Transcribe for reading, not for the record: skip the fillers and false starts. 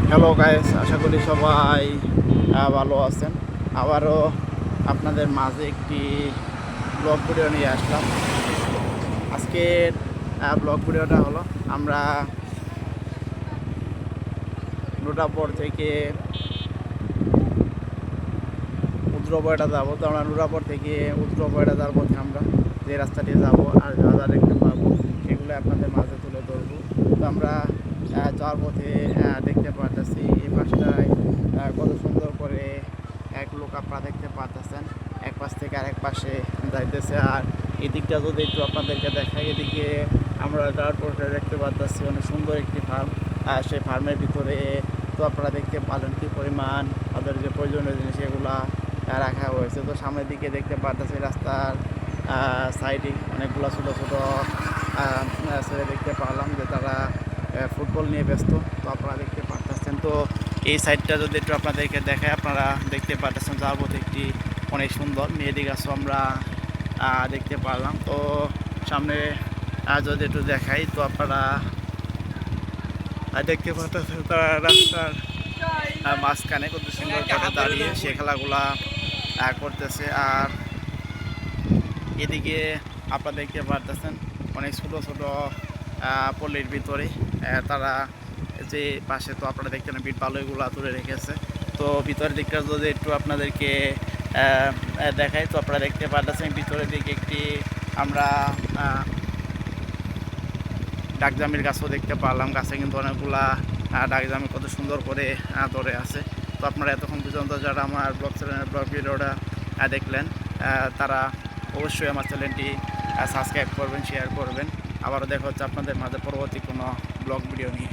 Hello guys, আশা করি সবাই ভালো আছেন। আবারও আপনাদের মাঝে একটি ব্লগ ভিডিও নিয়ে আসলাম। আজকের ব্লগ ভিডিওটা হলো আমরা নুরাপুর থেকে উত্তরবয়ডা যাবো। তো আমরা নুরাপুর থেকে উত্তরবয়ডা যাওয়ার পথে আমরা যে রাস্তাটি যাব আর যা যা দেখতে পাবো সেগুলো আপনাদের মাঝে তুলে ধরবো। তো আমরা যাওয়ার পথে দেখতে পাচ্ছি এই পাশটায় কত সুন্দর করে এক লোক আপনারা দেখতে পাচ্ছেন, এক পাশ থেকে আরেক পাশে যাইতেছে। আর এদিকটা যদি একটু আপনাদেরকে দেখাই, এদিকে আমরা যাওয়ার পথে দেখতে পাচ্ছি অনেক সুন্দর একটি ফার্ম। সেই ফার্মের ভিতরে তো আপনারা দেখতে পারেন কি পরিমাণ তাদের যে প্রয়োজনীয় জিনিস এগুলা রাখা হয়েছে। তো সামনের দিকে দেখতে পাচ্ছি রাস্তার সাইডে অনেকগুলো ছোটো ছোটো ছেলে দেখতে পারলাম যে তারা ফুটবল নিয়ে ব্যস্ত। তো আপনারা দেখতে পাচ্ছেন। তো এই সাইডটা যদি একটু আপনাদেরকে দেখায়, আপনারা দেখতে পাচ্ছেন যাওয়ার পথে একটি অনেক সুন্দর মেহেদি গাছও আমরা দেখতে পারলাম। তো সামনে যদি একটু দেখাই, তো আপনারা দেখতে পাচ্ছেন তারা রাস্তার মাঝখানে কত সুন্দর করে দাঁড়িয়ে সে খেলাগুলা করতেছে। আর এদিকে আপনারা দেখতে পাচ্ছেন অনেক ছোটো ছোটো পল্লীর ভিতরে তারা যে পাশে তো আপনারা দেখছেন বিট বালুগুলা তুলে রেখেছে। তো ভিতরের দিকটা যদি একটু আপনাদেরকে দেখাই, তো আপনারা দেখতে পাচ্ছেন ভিতরের দিকে একটি আমরা ডাকজামির গাছও দেখতে পারলাম। গাছে কিন্তু অনেকগুলা ডাকজামি কত সুন্দর করে ধরে আছে। তো আপনারা এতক্ষণ পর্যন্ত যারা আমার ব্লগ চ্যানেলের ব্লগ ভিডিওটা দেখলেন, তারা অবশ্যই আমার চ্যানেলটি সাবস্ক্রাইব করবেন, শেয়ার করবেন। আবারও দেখা হচ্ছে আপনাদের মাঝে পরবর্তী কোনো ব্লগ ভিডিও নিয়ে।